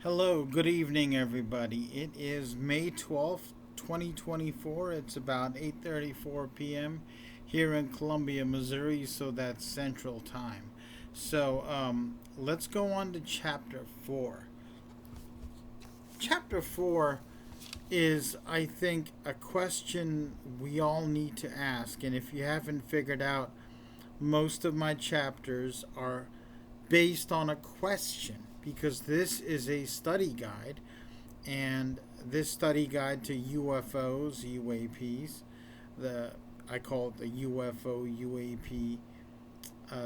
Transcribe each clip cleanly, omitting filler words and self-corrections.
Hello, good evening, everybody. It is May 12th, 2024. It's about 8:34 p.m. here in Columbia, Missouri, so that's Central Time. Let's go on to Chapter 4. Chapter 4 is, I think, a question we all need to ask. And if you haven't figured out, most of my chapters are based on a question because this is a study guide, and this study guide to UFOs, UAPs, the I call it the UFO UAP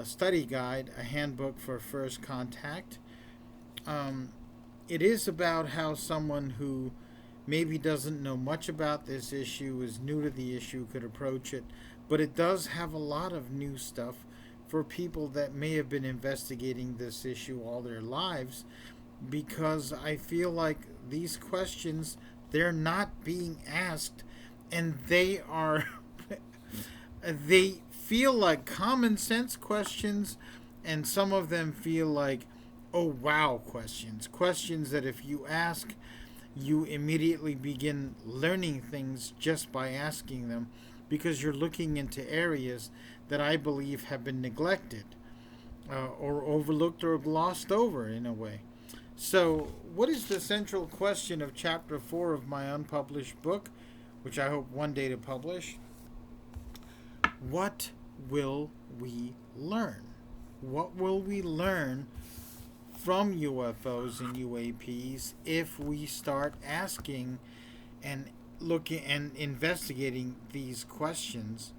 study guide, a handbook for first contact. Um, it is about how someone who maybe doesn't know much about this issue, is new to the issue, could approach it, but it does have a lot of new stuff for people that may have been investigating this issue all their lives, because I feel like these questions, they're not being asked, and they are they feel like common sense questions, and some of them feel like oh wow questions that if you ask, you immediately begin learning things just by asking them, because you're looking into areas that I believe have been neglected, or overlooked or glossed over in a way. So, what is the central question of Chapter 4 of my unpublished book, which I hope one day to publish? What will we learn? What will we learn from UFOs and UAPs if we start asking and looking and investigating these questions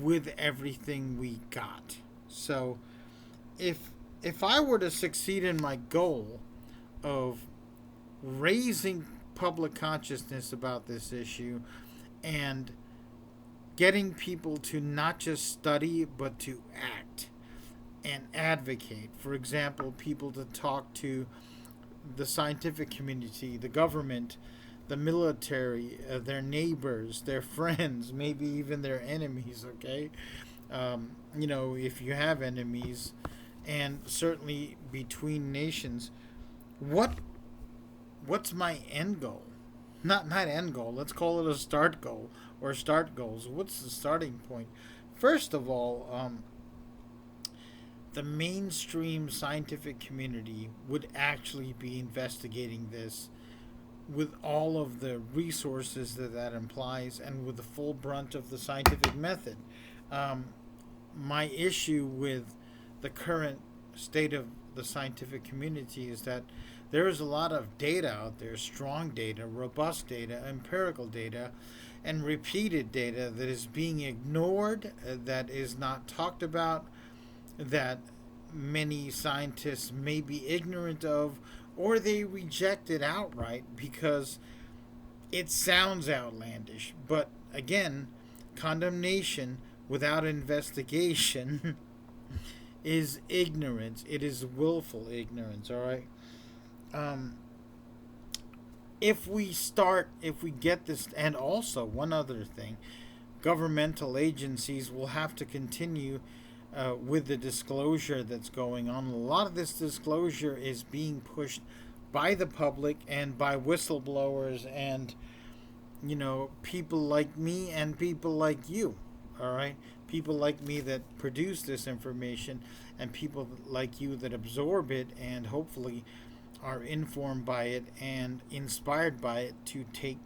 with everything we got? So, if I were to succeed in my goal of raising public consciousness about this issue and getting people to not just study but to act and advocate, for example, people to talk to the scientific community, the government, the military, their neighbors, their friends, maybe even their enemies, okay? If you have enemies, and certainly between nations, what what's my end goal? Not end goal. Let's call it a start goal or start goals. What's the starting point? First of all, the mainstream scientific community would actually be investigating this with all of the resources that implies, and with the full brunt of the scientific method. Um, my issue with the current state of the scientific community is that there is a lot of data out there, strong data, robust data, empirical data, and repeated data that is being ignored, that is not talked about, that many scientists may be ignorant of, or they reject it outright because it sounds outlandish. But again, condemnation without investigation is ignorance. It is willful ignorance, all right? Um, if we get this, and also one other thing, governmental agencies will have to continue with the disclosure that's going on. A lot of this disclosure is being pushed by the public and by whistleblowers and, people like me and people like you, all right? People like me that produce this information, and people like you that absorb it and hopefully are informed by it and inspired by it to take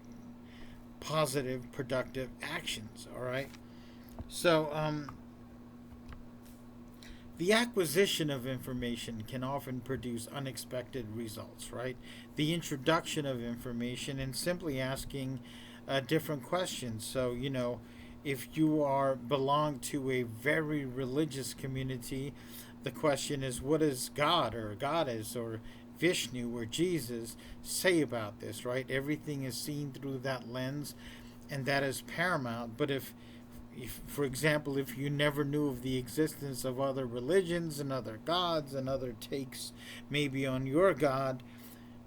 positive, productive actions, all right? So, the acquisition of information can often produce unexpected results, right? The introduction of information and simply asking different questions. So, if you are belong to a very religious community, the question is, what does God or Goddess or Vishnu or Jesus say about this, right? Everything is seen through that lens, and that is paramount. But if, for example, if you never knew of the existence of other religions and other gods and other takes maybe on your God,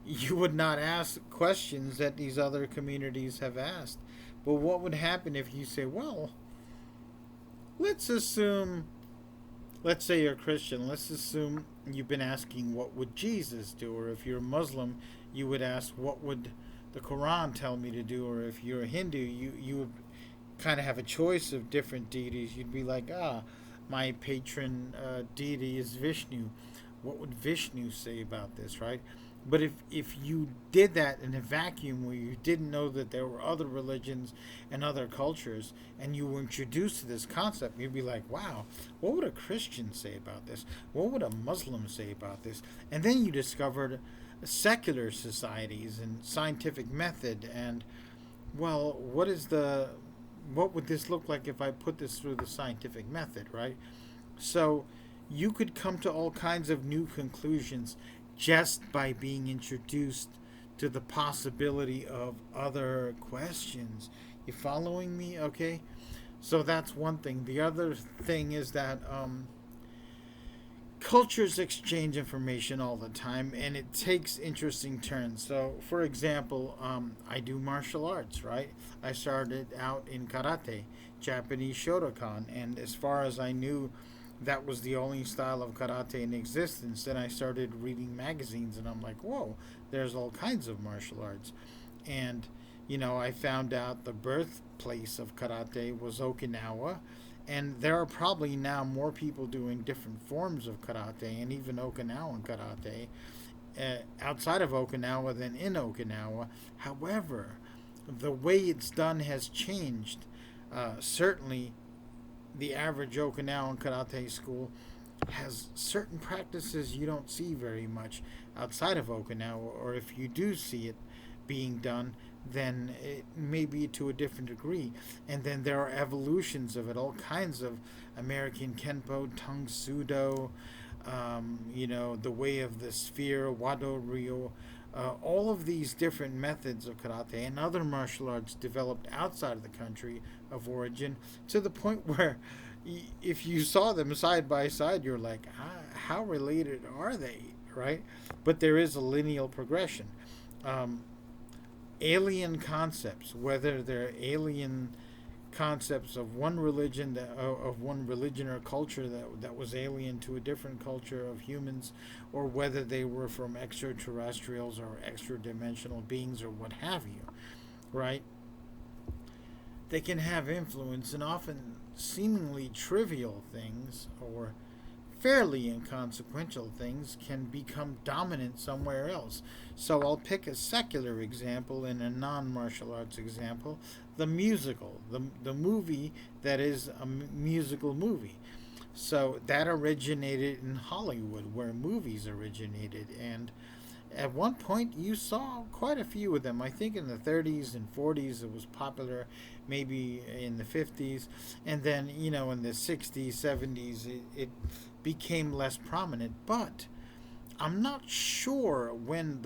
you would not ask questions that these other communities have asked. But what would happen if you say, well, let's assume let's say you're a Christian. Let's assume you've been asking, what would Jesus do? Or if you're a Muslim, you would ask, what would the Quran tell me to do? Or if you're a Hindu, you would kind of have a choice of different deities. You'd be like, my patron deity is Vishnu. What would Vishnu say about this, right? But if you did that in a vacuum where you didn't know that there were other religions and other cultures, and you were introduced to this concept, you'd be like, wow, what would a Christian say about this? What would a Muslim say about this? And then you discovered secular societies and scientific method, and well, what would this look like if I put this through the scientific method, right? So you could come to all kinds of new conclusions just by being introduced to the possibility of other questions. You following me? Okay. So that's one thing. The other thing is that cultures exchange information all the time, and it takes interesting turns. So, for example, I do martial arts, right? I started out in karate, Japanese Shotokan, and as far as I knew, that was the only style of karate in existence. Then I started reading magazines, and I'm like, whoa, there's all kinds of martial arts. And, I found out the birthplace of karate was Okinawa, and there are probably now more people doing different forms of karate and even Okinawan karate outside of Okinawa than in Okinawa. However, the way it's done has changed. Certainly, the average Okinawan karate school has certain practices you don't see very much outside of Okinawa, or if you do see it being done, then it may be to a different degree. And then there are evolutions of it, all kinds of American Kenpo, Tang Sudo, the way of the sphere, Wado Ryo, all of these different methods of karate and other martial arts developed outside of the country of origin, to the point where if you saw them side by side, you're like, how related are they, right? But there is a lineal progression. Um, Alien concepts, whether they're alien concepts of one religion or culture that was alien to a different culture of humans, or whether they were from extraterrestrials or extra dimensional beings or what have you, right? They can have influence, and often seemingly trivial things or fairly inconsequential things can become dominant somewhere else. So I'll pick a secular example and a non martial arts example: the musical, the movie that is a musical movie. So that originated in Hollywood, where movies originated, and at one point you saw quite a few of them. I think in the 30s and 40s it was popular, maybe in the 50s, and then in the 60s, 70s it became less prominent. But I'm not sure when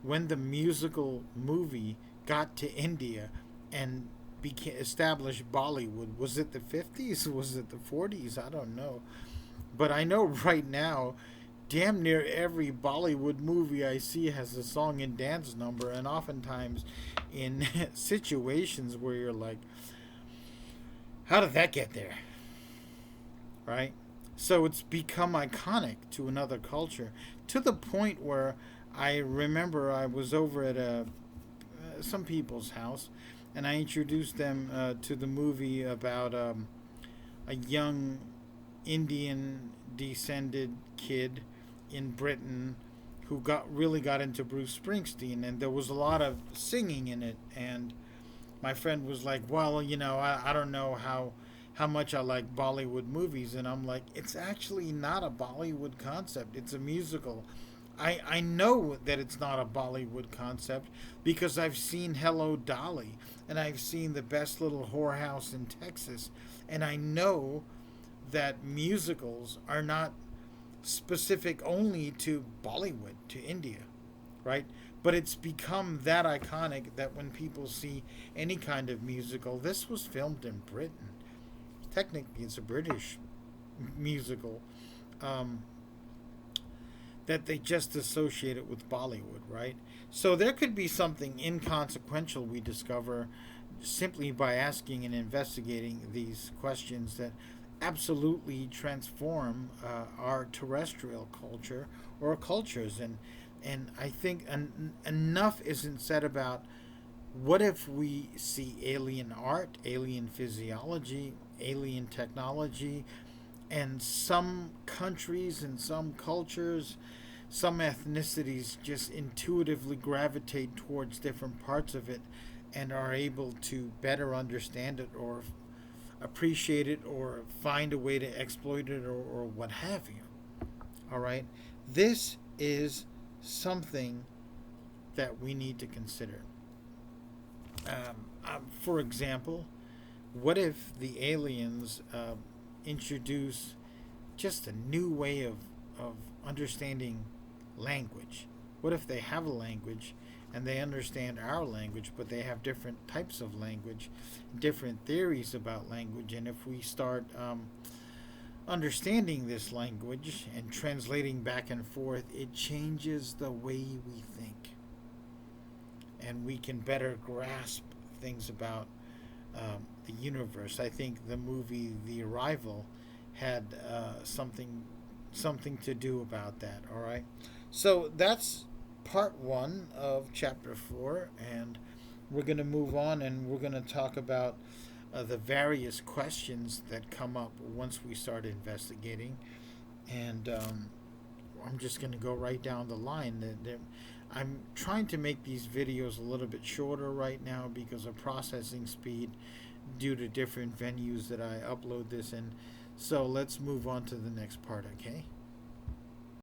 when the musical movie got to India and became established Bollywood. Was it the 50s? Was it the 40s? I don't know. But I know right now, damn near every Bollywood movie I see has a song and dance number, and oftentimes in situations where you're like, how did that get there? Right? So it's become iconic to another culture, to the point where I remember I was over at some people's house, and I introduced them to the movie about a young Indian descended kid in Britain who got into Bruce Springsteen, and there was a lot of singing in it. And my friend was like, well, I don't know how much I like Bollywood movies. And I'm like, it's actually not a Bollywood concept, it's a musical. I know that it's not a Bollywood concept because I've seen Hello Dolly, and I've seen The Best Little Whorehouse in Texas, and I know that musicals are not specific only to Bollywood, to India, right? But it's become that iconic that when people see any kind of musical, this was filmed in Britain. Technically, it's a British musical, that they just associate it with Bollywood, right? So there could be something inconsequential we discover simply by asking and investigating these questions that absolutely transform our terrestrial culture or cultures. And I think enough isn't said about what if we see alien art, alien physiology, alien technology, and some countries and some cultures, some ethnicities just intuitively gravitate towards different parts of it and are able to better understand it or appreciate it or find a way to exploit it, or what have you. All right? This is something that we need to consider. For example, what if the aliens introduce just a new way of understanding language? What if they have a language and they understand our language, but they have different types of language, different theories about language? And if we start understanding this language and translating back and forth, it changes the way we think. And we can better grasp things about the universe. I think the movie The Arrival had something to do about that. All right, so that's part one of chapter 4, and we're going to move on and we're going to talk about the various questions that come up once we start investigating. And I'm just going to go right down the line. I'm trying to make these videos a little bit shorter right now because of processing speed due to different venues that I upload this in. So let's move on to the next part, okay?